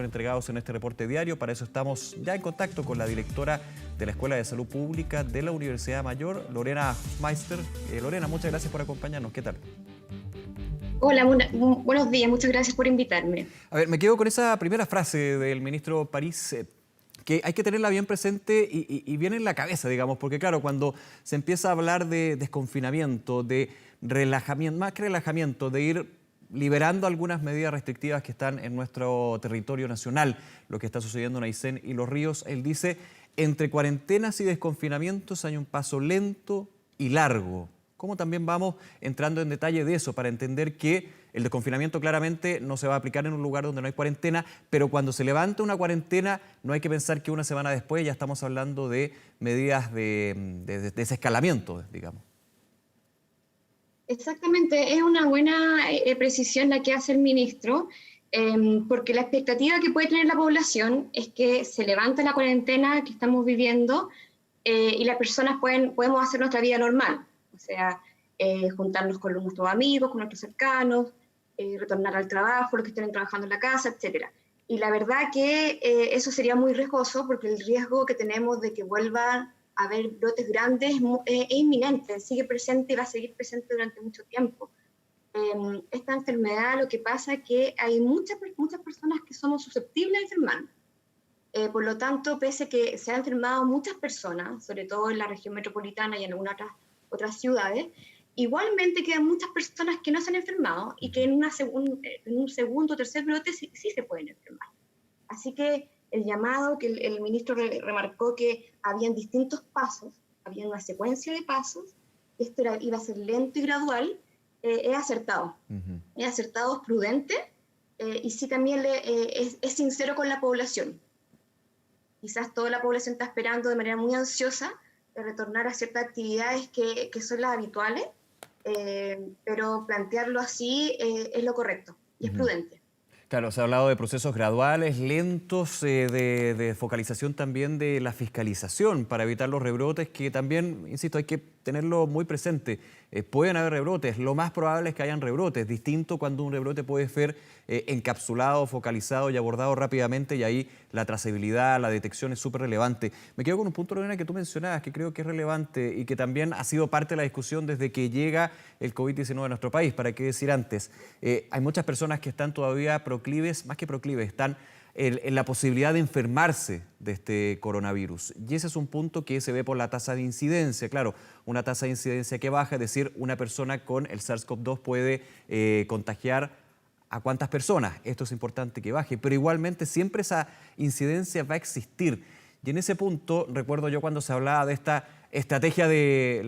fueron entregados en este reporte diario. Para eso estamos ya en contacto con la directora de la Escuela de Salud Pública de la Universidad Mayor, Lorena Meister. Lorena, muchas gracias por acompañarnos. ¿Qué tal? Hola, buenos días, muchas gracias por invitarme. A ver, me quedo con esa primera frase del ministro París, que hay que tenerla bien presente y bien en la cabeza, digamos, porque claro, cuando se empieza a hablar de desconfinamiento, de relajamiento, más que relajamiento, de ir liberando algunas medidas restrictivas que están en nuestro territorio nacional, lo que está sucediendo en Aysén y Los Ríos, él dice, entre cuarentenas y desconfinamientos hay un paso lento y largo. ¿Cómo también vamos entrando en detalle de eso para entender que el desconfinamiento claramente no se va a aplicar en un lugar donde no hay cuarentena, pero cuando se levanta una cuarentena no hay que pensar que una semana después ya estamos hablando de medidas de desescalamiento, digamos? Exactamente, es una buena precisión la que hace el ministro, porque la expectativa que puede tener la población es que se levante la cuarentena que estamos viviendo y las personas podemos hacer nuestra vida normal. O sea, juntarnos con nuestros amigos, con nuestros cercanos, retornar al trabajo, los que estén trabajando en la casa, etc. Y la verdad que eso sería muy riesgoso porque el riesgo que tenemos de que vuelvan a haber brotes grandes es inminente, sigue presente y va a seguir presente durante mucho tiempo. Esta enfermedad, lo que pasa es que hay muchas personas que somos susceptibles a enfermar. Por lo tanto, pese a que se han enfermado muchas personas, sobre todo en la región metropolitana y en algunas otras ciudades, igualmente quedan muchas personas que no se han enfermado y que en un segundo o tercer brote sí se pueden enfermar. Así que el llamado que el ministro remarcó que habían distintos pasos, había una secuencia de pasos, esto iba a ser lento y gradual, es acertado. Es acertado, es prudente y sí también es sincero con la población. Quizás toda la población está esperando de manera muy ansiosa de retornar a ciertas actividades que son las habituales, pero plantearlo así es lo correcto y es prudente. Claro, se ha hablado de procesos graduales, lentos, de focalización también de la fiscalización para evitar los rebrotes, que también, insisto, hay que tenerlo muy presente. Pueden haber rebrotes, lo más probable es que hayan rebrotes, distinto cuando un rebrote puede ser encapsulado, focalizado y abordado rápidamente, y ahí la trazabilidad, la detección es súper relevante. Me quedo con un punto, Lorena, que tú mencionabas, que creo que es relevante y que también ha sido parte de la discusión desde que llega el COVID-19 a nuestro país. ¿Para qué decir antes? Hay muchas personas que están todavía proclives, más que proclives, están en la posibilidad de enfermarse de este coronavirus. Y ese es un punto que se ve por la tasa de incidencia. Claro, una tasa de incidencia que baja, es decir, una persona con el SARS-CoV-2 puede contagiar a cuántas personas. Esto es importante que baje, pero igualmente siempre esa incidencia va a existir. Y en ese punto, recuerdo yo cuando se hablaba de esta estrategia de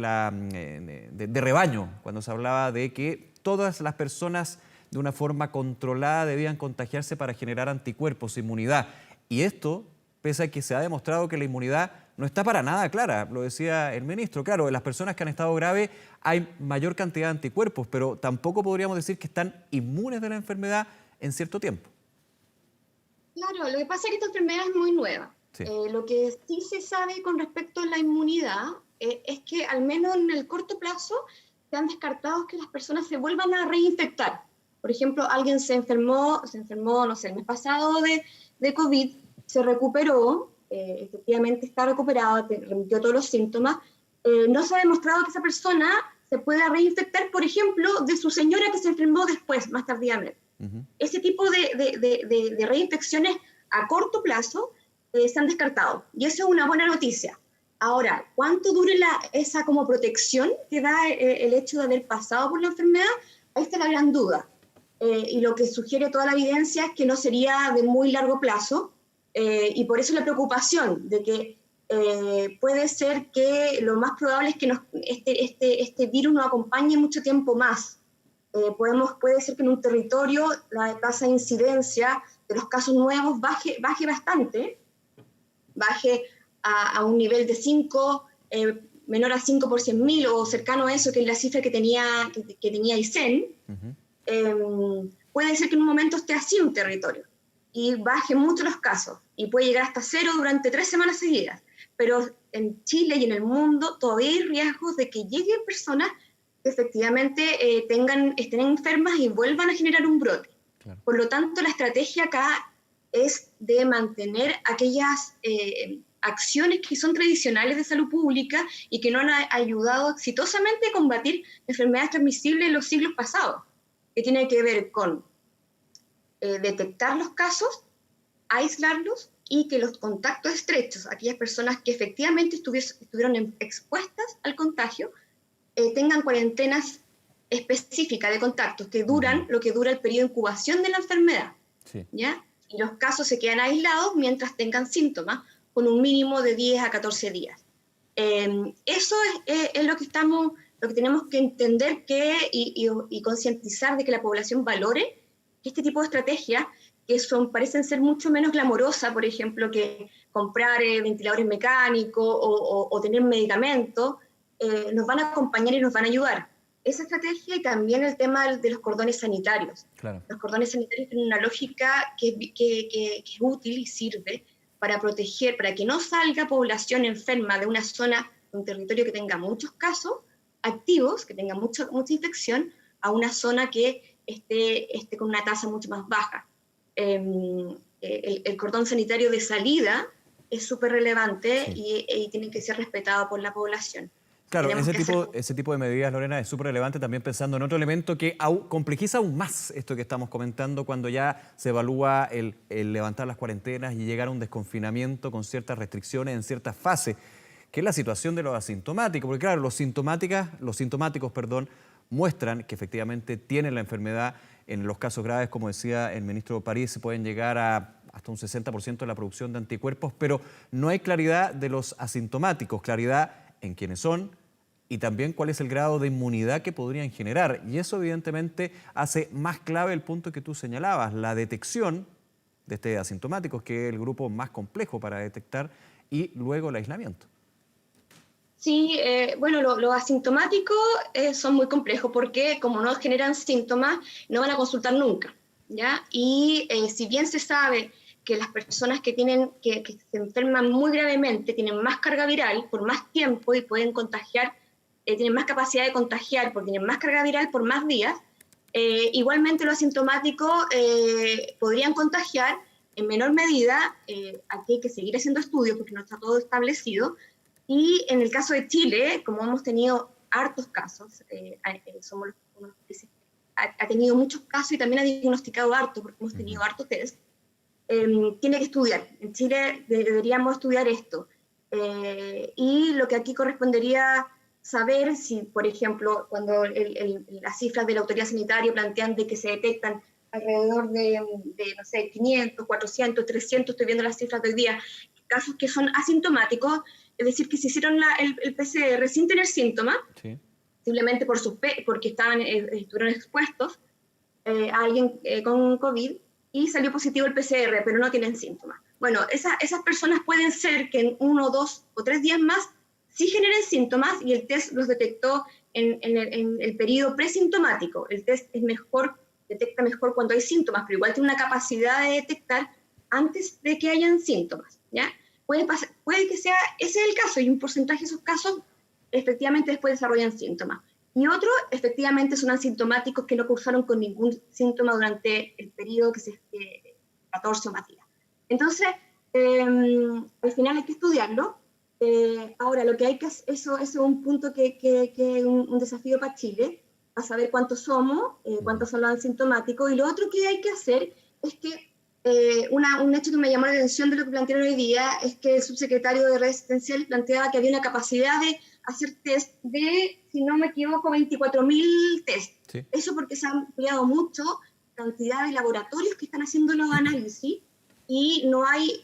rebaño, cuando se hablaba de que todas las personas de una forma controlada debían contagiarse para generar anticuerpos, inmunidad. Y esto, pese a que se ha demostrado que la inmunidad no está para nada clara, lo decía el ministro. Claro, en las personas que han estado graves hay mayor cantidad de anticuerpos, pero tampoco podríamos decir que están inmunes de la enfermedad en cierto tiempo. Claro, lo que pasa es que esta enfermedad es muy nueva. Sí. Lo que sí se sabe con respecto a la inmunidad es que al menos en el corto plazo se han descartado que las personas se vuelvan a reinfectar. Por ejemplo, alguien se enfermó, no sé, el mes pasado de COVID, se recuperó, efectivamente está recuperado, remitió todos los síntomas. No se ha demostrado que esa persona se pueda reinfectar, por ejemplo, de su señora que se enfermó después, más tardíamente. Ese tipo de reinfecciones a corto plazo se han descartado, y eso es una buena noticia. Ahora, ¿cuánto dure esa como protección que da el hecho de haber pasado por la enfermedad? Ahí está la gran duda. Y lo que sugiere toda la evidencia es que no sería de muy largo plazo, y por eso la preocupación de que puede ser que lo más probable es que este virus nos acompañe mucho tiempo más. Puede ser que en un territorio la tasa de incidencia de los casos nuevos baje bastante, baje a un nivel de 5, menor a 5 por 100.000 o cercano a eso, que es la cifra que tenía Aysén. Puede ser que en un momento esté así un territorio y baje mucho los casos y puede llegar hasta 0 durante 3 semanas seguidas. Pero en Chile y en el mundo todavía hay riesgos de que lleguen personas que efectivamente estén enfermas y vuelvan a generar un brote. Claro. Por lo tanto, la estrategia acá es de mantener aquellas acciones que son tradicionales de salud pública y que no han ayudado exitosamente a combatir enfermedades transmisibles en los siglos pasados, que tiene que ver con detectar los casos, aislarlos y que los contactos estrechos, aquellas personas que efectivamente estuvieron expuestas al contagio, tengan cuarentenas específicas de contactos que duran lo que dura el periodo de incubación de la enfermedad. Sí. ¿Ya? Y los casos se quedan aislados mientras tengan síntomas, con un mínimo de 10 a 14 días. Eso es lo que tenemos que entender y concientizar de que la población valore este tipo de estrategias que parecen ser mucho menos glamorosas, por ejemplo, que comprar ventiladores mecánicos o tener medicamentos, nos van a acompañar y nos van a ayudar. Esa estrategia y también el tema de los cordones sanitarios. Claro. Los cordones sanitarios tienen una lógica que es útil y sirve para proteger, para que no salga población enferma de una zona, un territorio que tenga muchos casos activos, que tenga mucha infección, a una zona que esté con una tasa mucho más baja. El cordón sanitario de salida es súper relevante, sí, y tiene que ser respetado por la población. Claro, ese tipo de medidas, Lorena, es súper relevante también pensando en otro elemento que complejiza aún más esto que estamos comentando cuando ya se evalúa el levantar las cuarentenas y llegar a un desconfinamiento con ciertas restricciones en ciertas fases, que es la situación de los asintomáticos. Porque claro, los sintomáticos, muestran que efectivamente tienen la enfermedad. En los casos graves, como decía el ministro París, se pueden llegar a hasta un 60% de la producción de anticuerpos, pero no hay claridad de los asintomáticos, claridad en quiénes son, y también cuál es el grado de inmunidad que podrían generar. Y eso evidentemente hace más clave el punto que tú señalabas, la detección de este asintomáticos, que es el grupo más complejo para detectar, y luego el aislamiento. Sí, bueno, los asintomáticos son muy complejos porque como no generan síntomas, no van a consultar nunca, ¿ya? Y si bien se sabe que las personas que se enferman muy gravemente tienen más carga viral por más tiempo y pueden contagiar, tienen más capacidad de contagiar porque tienen más carga viral por más días, igualmente los asintomáticos podrían contagiar en menor medida. Aquí hay que seguir haciendo estudios porque no está todo establecido. Y en el caso de Chile, como hemos tenido hartos casos, somos uno de los países que ha tenido muchos casos y también ha diagnosticado harto porque hemos tenido hartos test, tiene que estudiar. En Chile deberíamos estudiar esto. Y lo que aquí correspondería saber si, por ejemplo, cuando las cifras de la autoridad sanitaria plantean de que se detectan alrededor de no sé, 500, 400, 300, estoy viendo las cifras de hoy día, casos que son asintomáticos, es decir, que se hicieron el PCR sin tener síntomas, sí, simplemente porque estuvieron expuestos a alguien con COVID, y salió positivo el PCR, pero no tienen síntomas. Bueno, esas personas pueden ser que en 1, 2 o 3 días más sí generen síntomas y el test los detectó en el periodo presintomático. El test detecta mejor cuando hay síntomas, pero igual tiene una capacidad de detectar antes de que hayan síntomas, ¿ya? Puede que ese es el caso, y un porcentaje de esos casos efectivamente después desarrollan síntomas. Y otros, efectivamente, son asintomáticos que no cursaron con ningún síntoma durante el periodo 14 o más días. Entonces, al final hay que estudiarlo. Ahora, lo que hay que hacer, eso es un punto que es un desafío para Chile, para saber cuántos somos, cuántos son los asintomáticos. Y lo otro que hay que hacer es que un hecho que me llamó la atención de lo que plantearon hoy día es que el subsecretario de Redes Asistenciales planteaba que había una capacidad de hacer test de, si no me equivoco, 24.000 test. Sí. Eso porque se han ampliado mucho cantidad de laboratorios que están haciendo los análisis y no hay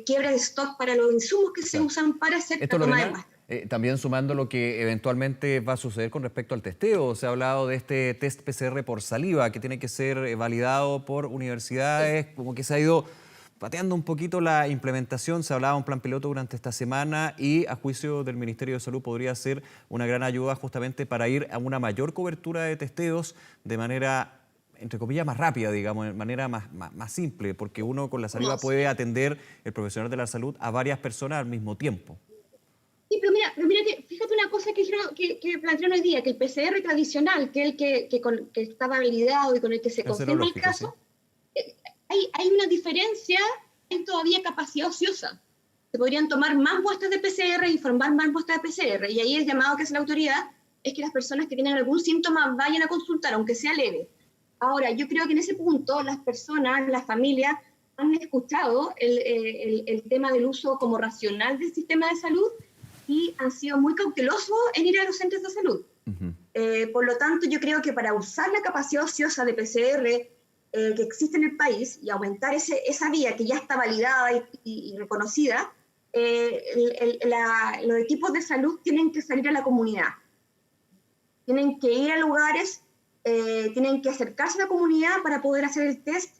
quiebre de stock para los insumos que se usan para hacer la toma de muestras. También sumando lo que eventualmente va a suceder con respecto al testeo. Se ha hablado de este test PCR por saliva que tiene que ser validado por universidades, sí, como que se ha ido pateando un poquito la implementación. Se hablaba de un plan piloto durante esta semana y a juicio del Ministerio de Salud podría ser una gran ayuda justamente para ir a una mayor cobertura de testeos de manera, entre comillas, más rápida, digamos, de manera más simple, porque uno con la saliva puede atender, el profesional de la salud, a varias personas al mismo tiempo. Sí, pero mira que, fíjate una cosa que plantearon hoy día, que el PCR tradicional, que es el que estaba validado y con el que se confirma el caso, sí, hay una diferencia, hay todavía capacidad ociosa. Se podrían tomar más muestras de PCR y formar más muestras de PCR. Y ahí el llamado que hace la autoridad es que las personas que tienen algún síntoma vayan a consultar, aunque sea leve. Ahora, yo creo que en ese punto las personas, las familias, han escuchado el tema del uso como racional del sistema de salud y han sido muy cautelosos en ir a los centros de salud. Por lo tanto, yo creo que para usar la capacidad ociosa de PCR que existe en el país y aumentar esa vía que ya está validada y reconocida, los equipos de salud tienen que salir a la comunidad, tienen que ir a lugares, tienen que acercarse a la comunidad para poder hacer el test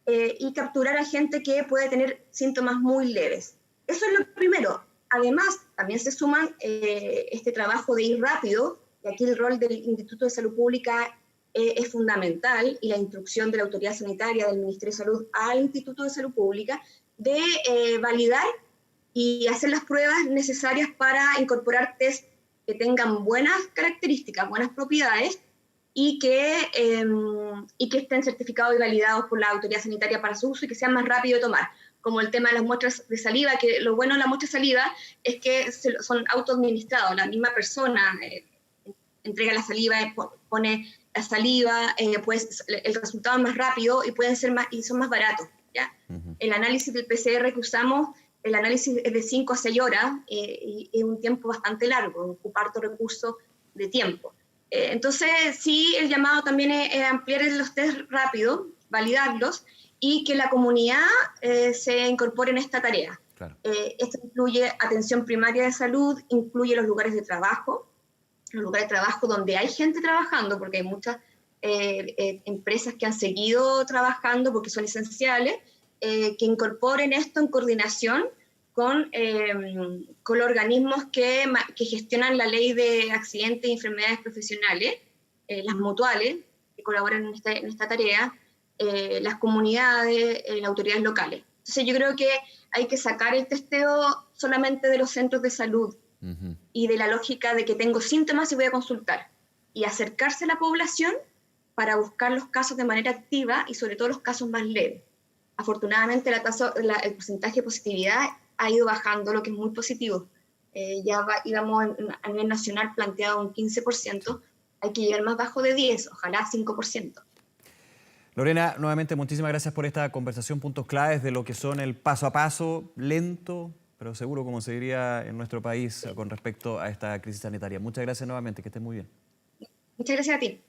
y capturar a gente que puede tener síntomas muy leves. Eso es lo primero. Además, también se suman este trabajo de ir rápido, y aquí el rol del Instituto de Salud Pública es fundamental, y la instrucción de la Autoridad Sanitaria del Ministerio de Salud al Instituto de Salud Pública de validar y hacer las pruebas necesarias para incorporar test que tengan buenas características, buenas propiedades, y que estén certificados y validados por la autoridad sanitaria para su uso y que sean más rápido de tomar, como el tema de las muestras de saliva, que lo bueno de la muestra de saliva es que son autoadministrados, la misma persona entrega la saliva, pone la saliva, pues el resultado es más rápido y pueden ser y son más baratos, ¿ya? El análisis del PCR que usamos, el análisis es de 5 a 6 horas y es un tiempo bastante largo, ocupa harto recurso de tiempo. Entonces, sí, el llamado también es ampliar los test rápido, validarlos, y que la comunidad se incorpore en esta tarea. Claro. Esto incluye atención primaria de salud, incluye los lugares de trabajo donde hay gente trabajando, porque hay muchas empresas que han seguido trabajando porque son esenciales, que incorporen esto en coordinación con los organismos que gestionan la ley de accidentes y enfermedades profesionales, las mutuales, que colaboran en esta tarea, las comunidades, las autoridades locales. Entonces yo creo que hay que sacar el testeo solamente de los centros de salud y de la lógica de que tengo síntomas y voy a consultar, y acercarse a la población para buscar los casos de manera activa y sobre todo los casos más leves. Afortunadamente el porcentaje de positividad ha ido bajando, lo que es muy positivo. Íbamos a nivel nacional planteado un 15%, hay que llegar más bajo de 10, ojalá 5%. Lorena, nuevamente muchísimas gracias por esta conversación, puntos claves de lo que son el paso a paso, lento, pero seguro, como se diría en nuestro país, con respecto a esta crisis sanitaria. Muchas gracias nuevamente, que estén muy bien. Muchas gracias a ti.